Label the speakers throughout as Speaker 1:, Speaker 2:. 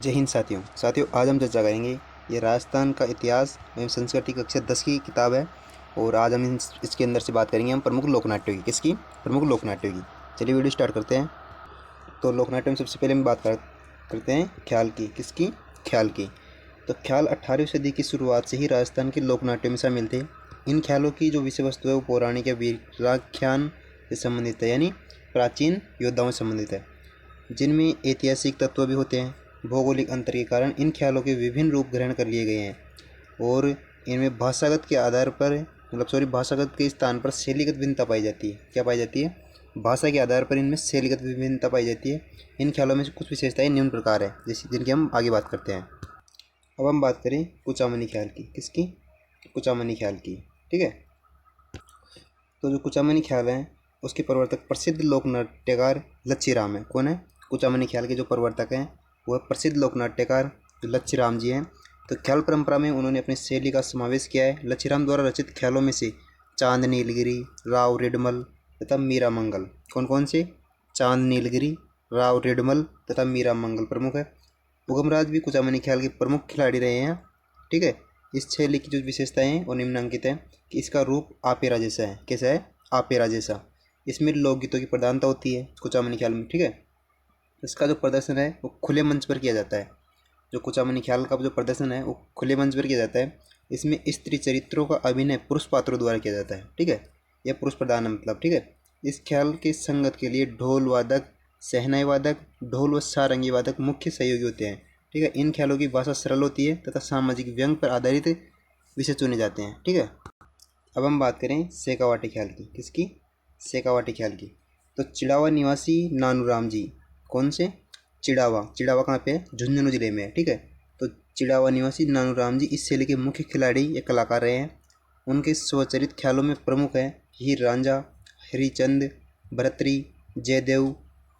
Speaker 1: जय हिंद साथियों आज हम चर्चा करेंगे ये राजस्थान का इतिहास एवं संस्कृति कक्षा 10 की किताब है। और आज हम इसके अंदर से बात करेंगे हम प्रमुख लोकनाट्यों की। किसकी? प्रमुख लोकनाट्यों की। चलिए वीडियो स्टार्ट करते हैं। तो लोकनाट्य में सबसे पहले हम बात करते हैं ख्याल की। किसकी? ख्याल की। तो ख्याल 18वीं सदी की शुरुआत से ही राजस्थान के लोकनाट्यों में शामिल थे। इन ख्यालों की जो विषय वस्तु है वो पौराणिक या वीराख्यान से संबंधित है, यानी प्राचीन योद्धाओं से संबंधित है, जिनमें ऐतिहासिक तत्व भी होते हैं। भौगोलिक अंतर के कारण इन ख्यालों के विभिन्न रूप ग्रहण कर लिए गए हैं और इनमें भाषागत के आधार पर भाषागत के स्थान पर शैलीगत भिन्नता पाई जाती है। क्या पाई जाती है? भाषा के आधार पर इनमें शैलीगत विभिन्नता पाई जाती है। इन ख्यालों में से कुछ विशेषताएं निम्न प्रकार है, जैसे जिनकी हम आगे बात करते हैं। अब हम बात करें कुचामनी ख्याल की। किसकी? कुचामनी ख्याल की। ठीक है। तो जो कुचामनी ख्याल है उसके प्रवर्तक प्रसिद्ध लोक नाट्यकार लच्छीराम है। कौन है? कुचामनी ख्याल के जो प्रवर्तक हैं वह प्रसिद्ध लोक नाट्यकार लच्छीराम जी हैं। तो ख्याल परंपरा में उन्होंने अपनी शैली का समावेश किया है। लच्छीराम द्वारा रचित ख्यालों में से चांद नीलगिरी, राव रेडमल तथा मीरा मंगल कौन कौन से? चांद नीलगिरी, राव रेडमल तथा मीरा मंगल प्रमुख है। उगमराज भी कुचामनी ख्याल के प्रमुख खिलाड़ी रहे हैं। ठीक है। इस शैली की जो विशेषताएं हैं वो निम्नलिखित है कि इसका रूप आपेरा जैसा है। कैसा है? आपेरा जैसा। इसमें लोकगीतों की प्रधानता होती है कुचामनी ख्याल में। ठीक है। इसका जो प्रदर्शन है वो खुले मंच पर किया जाता है। जो कुचामनी ख्याल का जो प्रदर्शन है वो खुले मंच पर किया जाता है। इसमें स्त्री चरित्रों का अभिनय पुरुष पात्रों द्वारा किया जाता है। ठीक है। यह पुरुष प्रधान है मतलब। ठीक है। इस ख्याल के संगत के लिए ढोल वादक, शहनाई वादक, ढोल व सारंगी वादक मुख्य सहयोगी होते हैं। ठीक है। इन ख्यालों की भाषा सरल होती है तथा सामाजिक व्यंग पर आधारित विषय चुने जाते हैं। ठीक है। अब हम बात करें शेखावाटी ख्याल की। किसकी? शेखावाटी ख्याल की। तो चिड़ावा निवासी नानूराम जी। कौन से? चिड़ावा। चिड़ावा कहाँ पे है? झुंझुनू जिले में है। ठीक है। तो चिड़ावा निवासी नानूराम जी इस शैली के मुख्य खिलाड़ी या कलाकार रहे हैं। उनके स्वचरित ख्यालों में प्रमुख है हीर रांझा, हरिचंद, भरतरी, जयदेव,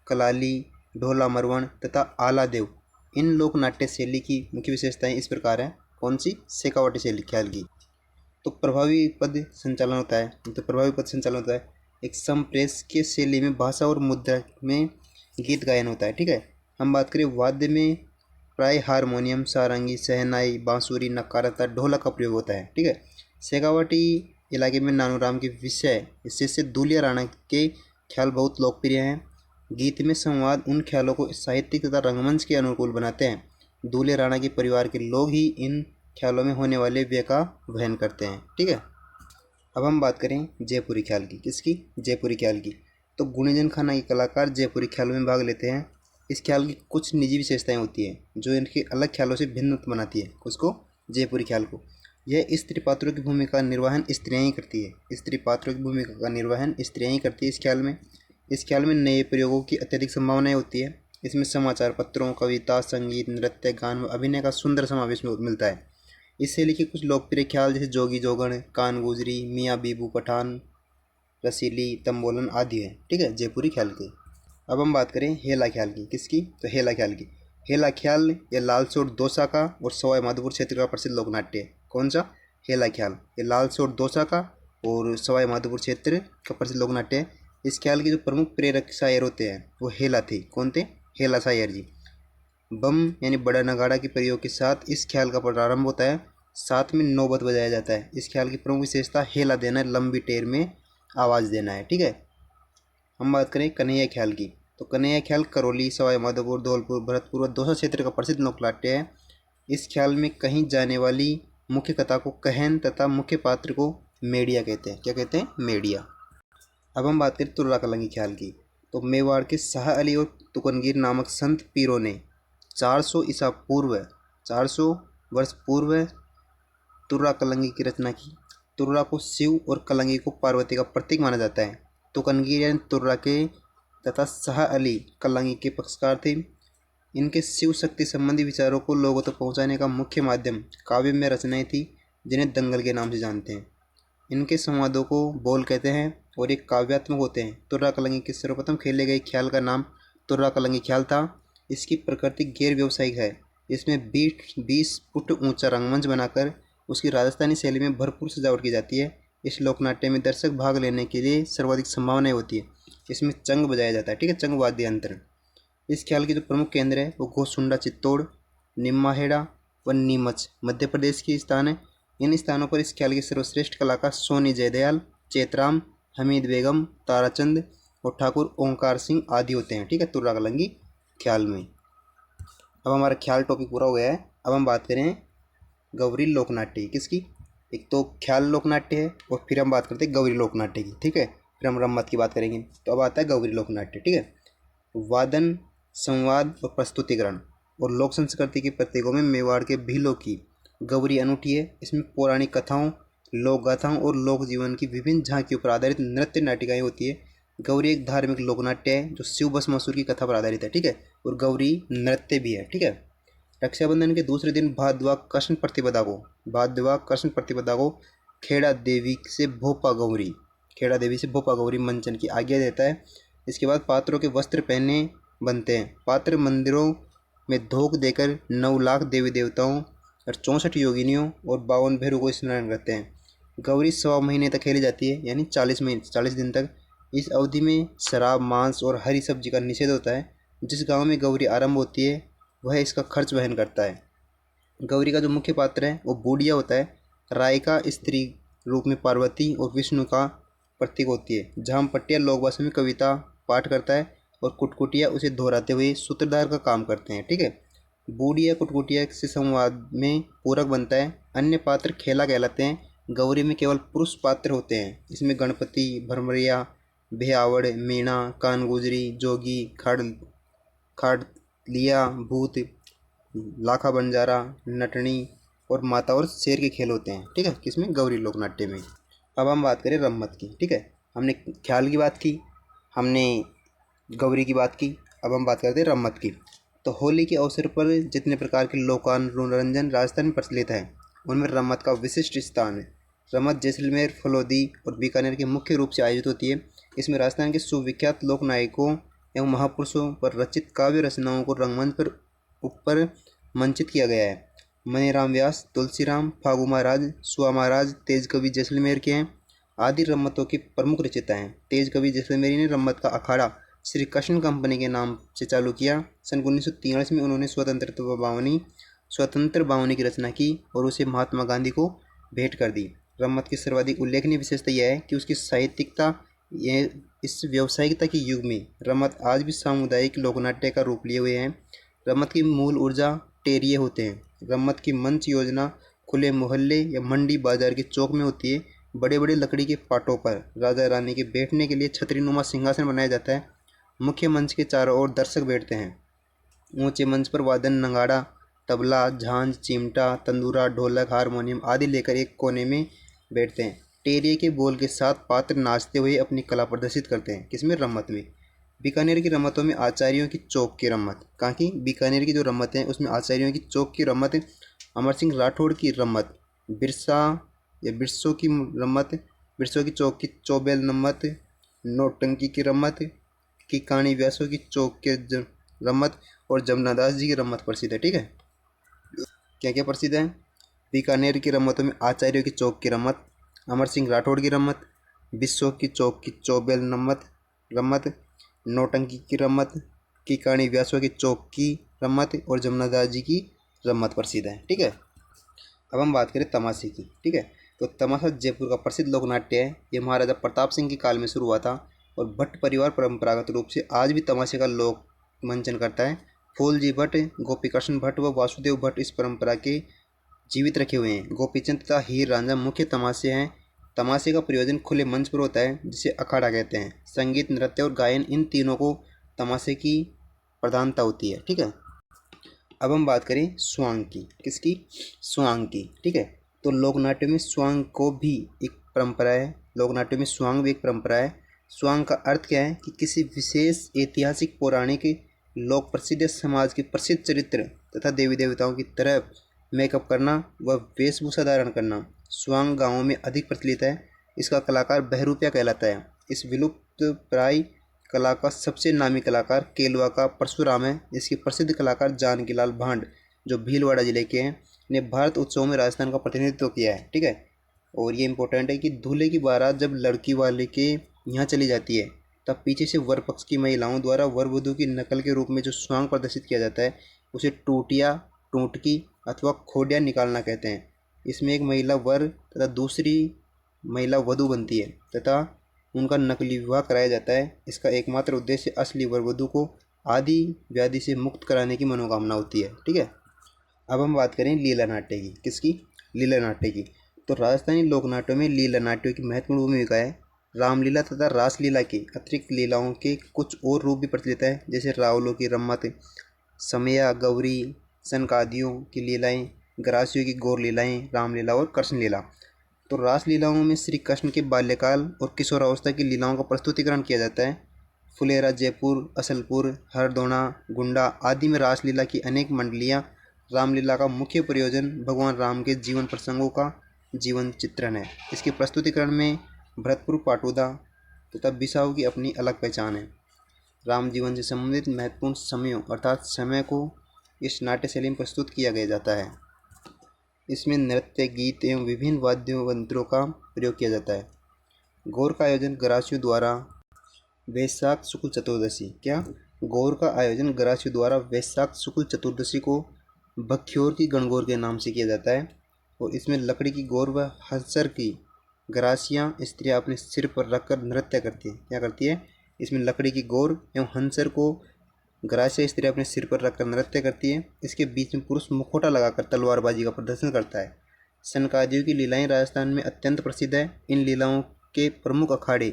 Speaker 1: कलाली, ढोला मरवण तथा आलादेव। इन लोक नाट्य शैली की मुख्य विशेषताएं इस प्रकार हैं। कौन सी? शेखावाटी शैली ख्याल की। तो प्रभावी पद संचालन होता है। तो प्रभावी पद संचालन होता है एक संप्रेषकीय शैली में भाषा और मुद्रा में गीत गायन होता है। ठीक है। हम बात करें वाद्य में प्राय हारमोनियम, सारंगी, शहनाई, बांसुरी, नक्कारा तथा ढोलक का प्रयोग होता है। ठीक है। शेखावाटी इलाके में नानूराम के विषय शिष्य दूलिया राणा के ख्याल बहुत लोकप्रिय हैं। गीत में संवाद उन ख्यालों को साहित्यिक तथा रंगमंच के अनुकूल बनाते हैं। दूल्हे राणा के परिवार के लोग ही इन ख्यालों में होने वाले व्यय का वहन करते हैं। ठीक है। अब हम बात करें जयपुरी ख्याल की। किसकी? जयपुरी ख्याल की। तो गुणीजन खाना के कलाकार जयपुरी ख्यालों में भाग लेते हैं। इस ख्याल की कुछ निजी विशेषताएं होती हैं जो इनके अलग ख्यालों से भिन्न बनाती है। उसको? जयपुरी ख्याल को। यह स्त्री पात्रों की भूमिका निर्वहन स्त्रियाँ ही करती है। स्त्री पात्रों की भूमिका का निर्वहन स्त्रियाँ ही करती है इस ख्याल में। इस ख्याल में नए प्रयोगों की अत्यधिक संभावनाएं होती है। इसमें समाचार पत्रों, कविता, संगीत, नृत्य, गान व अभिनय का सुंदर समावेश मिलता है। इस शैली के कुछ लोकप्रिय ख्याल जैसे जोगी जोगण, कान गुजरी, मियाँ बीबू पठान, रसीली, तंबोलन आदि है। ठीक है। जयपुरी ख्याल के। अब हम बात करें हेला ख्याल की। किसकी? तो हेला ख्याल की। हेला ख्याल ये लालसोट दौसा का और सवाई माधोपुर क्षेत्र का प्रसिद्ध लोकनाट्य है। कौन सा? हेला ख्याल। ये लालसोट दौसा का और सवाई माधोपुर क्षेत्र का प्रसिद्ध लोकनाट्य है। इस ख्याल के जो प्रमुख प्रेरक शायर होते हैं वो हेला थे। कौन थे? हेला शायर जी। बम यानी बड़ा नगाड़ा के प्रयोग के साथ इस ख्याल का प्रारंभ होता है। साथ में नौबत बजाया जाता है। इस ख्याल की प्रमुख विशेषता हेला देना, लंबी टेर में आवाज़ देना है। ठीक है। हम बात करें कन्हैया ख्याल की। तो कन्हैया ख्याल करौली, सवाई माधोपुर, धौलपुर, भरतपुर व दौसा क्षेत्र का प्रसिद्ध लोकनाट्य है। इस ख्याल में कहीं जाने वाली मुख्य कथा को कहन तथा मुख्य पात्र को मेडिया कहते हैं। क्या कहते हैं? मेडिया। अब हम बात करें तुर्रा कलंगी ख्याल की। तो मेवाड़ के शाह अली और तुकनगीर नामक संत पीरों ने 400 ईसा पूर्व 400 वर्ष पूर्व तुर्रा कलंगी की रचना की। तुर्रा को शिव और कलंगी को पार्वती का प्रतीक माना जाता है। तुकनगीर यानी तुर्रा के तथा शाह अली कलंगी के पक्षकार थे। इनके शिव शक्ति संबंधी विचारों को लोगों तक पहुंचाने का मुख्य माध्यम काव्य में रचनाएं थी, जिन्हें दंगल के नाम से जानते हैं। इनके संवादों को बोल कहते हैं और एक काव्यात्मक होते हैं। तुर्रा कलंगी के सर्वप्रथम खेले गए ख्याल का नाम तुर्रा कलंगी ख्याल था। इसकी प्रकृति गैर व्यावसायिक है। इसमें 20 फुट ऊंचा रंगमंच बनाकर उसकी राजस्थानी शैली में भरपूर सजावट की जाती है। इस लोकनाट्य में दर्शक भाग लेने के लिए सर्वाधिक संभावनाएं होती है। इसमें चंग बजाया जाता है। ठीक है। चंग वाद्य यंत्र। इस ख्याल के जो प्रमुख केंद्र है वो गोसुंडा चित्तौड़, निम्माहेड़ा व नीमच मध्य प्रदेश के स्थान है। इन स्थानों पर इस ख्याल के सर्वश्रेष्ठ कलाकार सोनी जयदयाल, चेतराम, हमीद बेगम, ताराचंद और ठाकुर ओंकार सिंह आदि होते हैं। ठीक है, तुर्रा कलंगी ख्याल में। अब हमारा ख्याल टॉपिक पूरा हो गया है। अब हम बात करें गौरी लोकनाट्य की। किसकी? एक तो ख्याल लोकनाट्य है और फिर हम बात करते हैं गौरी लोकनाट्य की। ठीक है, फिर हम रम्मत की बात करेंगे। तो अब आता है गौरी लोकनाट्य। ठीक है, वादन, संवाद और प्रस्तुतिकरण और लोक संस्कृति के प्रतीकों में मेवाड़ के भीलों की गौरी अनूठी है। इसमें पौराणिक कथाओं, लोक गाथाओं और लोक जीवन की विभिन्न झांकियों पर आधारित नृत्य नाटिकाएं होती है। गौरी एक धार्मिक लोकनाट्य है जो शिव भस्मासुर की कथा पर आधारित है। ठीक है, और गौरी नृत्य भी है। ठीक है, रक्षाबंधन के दूसरे दिन भाद्वा कृष्ण प्रतिपदा को खेड़ा देवी से भोपा गौरी मंचन की आज्ञा देता है। इसके बाद पात्रों के वस्त्र पहने बनते हैं। पात्र मंदिरों में धोख देकर 9 लाख देवी देवताओं और 64 योगिनियों और 52 भैरवों को स्मरण करते हैं। गौरी 1.25 महीने तक खेली जाती है, यानी 40 दिन तक। इस अवधि में शराब, मांस और हरी सब्जी का निषेध होता है। जिस गांव में गौरी आरंभ होती है वह इसका खर्च वहन करता है। गौरी का जो मुख्य पात्र है वो बूढ़िया होता है। राय का स्त्री रूप में पार्वती और विष्णु का प्रतीक होती है। झामपट्टिया लोक भाषा में कविता पाठ करता है और कुटकुटिया उसे दोहराते हुए सूत्रधार का काम करते हैं। ठीक है, बूढ़िया कुटकुटिया से संवाद में पूरक बनता है। अन्य पात्र खेला कहलाते हैं। गौरी में केवल पुरुष पात्र होते हैं। इसमें गणपति, भरमरिया, भेआवड़, मीणा, कानगुजरी, जोगी, खाड़लिया, भूत, लाखा बंजारा, नटनी और माता और शेर के खेल होते हैं। ठीक है, किसमें? गौरी लोकनाट्य में। अब हम बात करें रम्मत की। ठीक है, हमने ख्याल की बात की, हमने गौरी की बात की, अब हम बात करते हैं रम्मत की। तो होली के अवसर पर जितने प्रकार के लोकानुरंजन राजस्थान में प्रचलित है उनमें रम्मत का विशिष्ट स्थान है। रम्मत जैसलमेर, फलोदी और बीकानेर के मुख्य रूप से आयोजित होती है। इसमें राजस्थान के सुविख्यात लोक नायकों एवं महापुरुषों पर रचित काव्य रचनाओं को रंगमंच पर ऊपर मंचित किया गया है। मनीराम व्यास, तुलसीराम, फागू महाराज, सुआ महाराज तेज कवि जैसलमेर के हैं। आदि रम्मतों के प्रमुख रचयिता हैं। तेज कवि जैसलमेरी ने रम्मत का अखाड़ा श्री कृष्ण कंपनी के नाम से चालू किया। सन 1943 में उन्होंने स्वतंत्र बावनी की रचना की और उसे महात्मा गांधी को भेंट कर दी। रम्मत की सर्वाधिक उल्लेखनीय विशेषता यह है कि उसकी साहित्यिकता, इस व्यावसायिकता के युग में रम्मत आज भी सामुदायिक लोकनाट्य का रूप लिए हुए हैं। रम्मत की मूल ऊर्जा टेरिये होते हैं। रम्मत की मंच योजना खुले मोहल्ले या मंडी बाजार के चौक में होती है। बड़े बड़े लकड़ी के पाटों पर राजा रानी के बैठने के लिए छतरीनुमा सिंहासन बनाया जाता है। मुख्य मंच के चारों ओर दर्शक बैठते हैं। ऊंचे मंच पर वादन, नगाड़ा, तबला, झांझ, चिमटा, तंदूरा, ढोलक, हारमोनियम आदि लेकर एक कोने में बैठते हैं। टेरिये के बोल के साथ पात्र नाचते हुए अपनी कला प्रदर्शित करते हैं। किसमें? रम्मत में। बीकानेर की रम्मतों में आचार्यों की चौक की रम्मत। कहाँ की? बीकानेर की जो रम्मत है उसमें आचार्यों की चौक की रम्मत, अमर सिंह राठौड़ की रम्मत, बिरसों की रम्मत, बिरसों की चौक की चौबेल रम्मत, नौटंकी की रम्मत, की कहानी व्यासों की चौक के रम्मत और जमुनादास जी की रम्मत प्रसिद्ध है। ठीक है, क्या क्या प्रसिद्ध है? बीकानेर की रम्मतों में आचार्यों की चौक की रम्मत, अमर सिंह राठौड़ की रम्मत, बिस्सों की चौक की चौबेल रम्मत, नौटंकी की रम्मत, की कहानी व्यासों की चौक की रम्मत और जमुनादास जी की रम्मत प्रसिद्ध है। ठीक है, अब हम बात करें तमाशे की। ठीक है, तो तमाशा जयपुर का प्रसिद्ध लोकनाट्य है। ये महाराजा प्रताप सिंह के काल में शुरू हुआ था और भट्ट परिवार परंपरागत रूप से आज भी तमाशे का लोक मंचन करता है। फूलजी भट्ट, गोपीकृष्ण भट्ट व वासुदेव भट्ट इस परंपरा के जीवित रखे हुए हैं। गोपीचंद तथा हीर रांझा मुख्य तमाशे हैं। तमाशे का प्रयोजन खुले मंच पर होता है जिसे अखाड़ा कहते हैं। संगीत, नृत्य और गायन, इन तीनों को तमाशे की प्रधानता होती है। ठीक है, अब हम बात करें स्वांग की। किसकी? स्वांग की। ठीक है, तो लोकनाट्य में स्वांग को भी एक परंपरा है। लोकनाट्य में स्वांग भी एक परंपरा है। स्वांग का अर्थ क्या है कि किसी विशेष ऐतिहासिक, पौराणिक, लोक प्रसिद्ध समाज के प्रसिद्ध चरित्र तथा देवी देवताओं की तरह मेकअप करना व वेशभूषा धारण करना। स्वांग गाँवों में अधिक प्रचलित है। इसका कलाकार बहरूपिया कहलाता है। इस विलुप्त प्राय कला का सबसे नामी कलाकार केलवा का परशुराम है। इसके प्रसिद्ध कलाकार जानकीलाल भांड, जो भीलवाड़ा जिले के हैं, ने भारत उत्सव में राजस्थान का प्रतिनिधित्व किया है। ठीक है, और ये इंपॉर्टेंट है कि दूल्हे की बारात जब लड़की वाले के यहाँ चली जाती है तब पीछे से वर पक्ष की महिलाओं द्वारा वर वधू की नकल के रूप में जो स्वांग प्रदर्शित किया जाता है उसे टूटिया टूटकी अथवा खोडिया निकालना कहते हैं। इसमें एक महिला वर तथा दूसरी महिला वधू बनती है तथा उनका नकली विवाह कराया जाता है। इसका एकमात्र उद्देश्य असली वर वधू को आदि व्याधि से मुक्त कराने की मनोकामना होती है। ठीक है, अब हम बात करें लीला नाट्य की। किसकी? लीला नाट्य की। तो राजस्थानी लोक नाट्यों में लीला नाट्यों की महत्वपूर्ण भूमिका है। रामलीला तथा रासलीला के अतिरिक्त लीलाओं के कुछ और रूप भी प्रचलित है, जैसे रावलों की रम्मत, समया, गौरी, सनकादियों की लीलाएं, ग्रासियों की गौर लीलाएं, रामलीला और कृष्ण लीला। तो रासलीलाओं में श्री कृष्ण के बाल्यकाल और किशोरावस्था की लीलाओं का प्रस्तुतिकरण किया जाता है। फुलेरा, जयपुर, असलपुर, हरदोना, गुंडा आदि में रासलीला की अनेक मंडलियाँ। रामलीला का मुख्य प्रयोजन भगवान राम के जीवन प्रसंगों का जीवन चित्रण है। इसके प्रस्तुतिकरण में भरतपुर, पाटुदा तथा बिसाऊ की अपनी अलग पहचान है। राम जीवन से संबंधित महत्वपूर्ण समयों अर्थात समय को इस नाट्य शैली में प्रस्तुत किया गया जाता है। इसमें नृत्य, गीत एवं विभिन्न वाद्य यंत्रों का प्रयोग किया जाता है। गौर का आयोजन ग्रासियों द्वारा वैशाख शुक्ल चतुर्दशी। क्या? गौर का आयोजन ग्रासियों द्वारा वैशाख शुक्ल चतुर्दशी को बख्योर की गणगौर के नाम से किया जाता है और इसमें लकड़ी की गौर व हंसर की ग्रासियाँ स्त्रियाँ अपने सिर पर रखकर नृत्य करती है। क्या करती है? इसमें लकड़ी की गौर एवं हंसर को ग्रासियाँ स्त्रियाँ अपने सिर पर रखकर नृत्य करती है। इसके बीच में पुरुष मुखौटा लगाकर तलवारबाजी का प्रदर्शन करता है। सनकादियों की लीलाएं राजस्थान में अत्यंत प्रसिद्ध है। इन लीलाओं के प्रमुख अखाड़े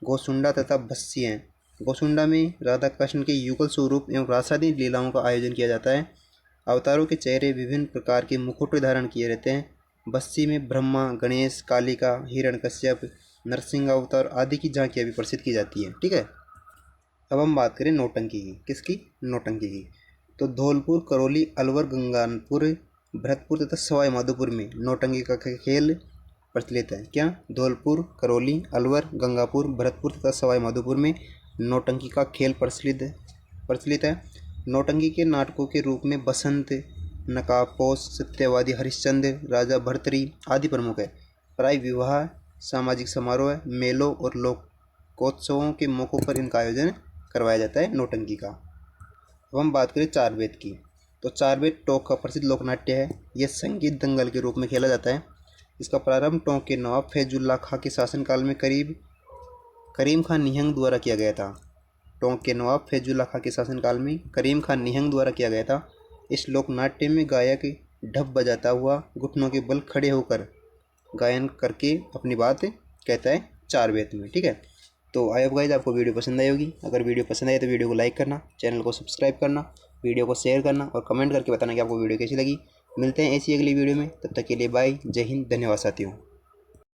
Speaker 1: गोसुंडा तथा बस्सी हैं। गोसुंडा में राधा कृष्ण के युगल स्वरूप एवं रासादी लीलाओं का आयोजन किया जाता है। अवतारों के चेहरे विभिन्न प्रकार के मुखौटे धारण किए रहते हैं। बस्सी में ब्रह्मा, गणेश, कालिका, हिरण्यकश्यप, नरसिंह अवतार आदि की झांकियाँ भी प्रसिद्ध की जाती हैं। ठीक है, अब हम बात करें नौटंकी की। किसकी? नौटंकी की। तो धौलपुर, करौली, अलवर, गंगापुर, भरतपुर तथा सवाई माधोपुर में नौटंकी का खेल प्रचलित है। क्या? धौलपुर, करौली, अलवर, गंगापुर, भरतपुर तथा सवाई माधोपुर में नौटंकी का खेल प्रचलित है। नौटंकी के नाटकों के रूप में बसंत, नकाबपोश, सत्यवादी हरिश्चंद्र, राजा भर्तृहरि आदि प्रमुख है। प्राय विवाह, सामाजिक समारोह, मेलों और लोकोत्सवों के मौक़ों पर इनका आयोजन करवाया जाता है नौटंकी का। अब हम बात करें चार वेद की। तो चार वेद टोंक का प्रसिद्ध लोकनाट्य है। यह संगीत दंगल के रूप में खेला जाता है। इसका प्रारंभ टोंक के नवाब फैजुल्ला खां के शासनकाल में करीम खान निहंग द्वारा किया गया था। टोंक के नवाब फैजुल्ला खां के शासनकाल में करीम खान निहंग द्वारा किया गया था। इस लोकनाट्य में गायक ढप बजाता हुआ घुटनों के बल खड़े होकर गायन करके अपनी बात कहता है चार वेद में। ठीक है, तो आई होप गाइस आपको वीडियो पसंद आई होगी। अगर वीडियो पसंद आए तो वीडियो को लाइक करना, चैनल को सब्सक्राइब करना, वीडियो को शेयर करना और कमेंट करके बताना कि आपको वीडियो कैसी लगी। मिलते हैं ऐसी अगली वीडियो में, तब तक के लिए बाय, जय हिंद, धन्यवाद साथियों।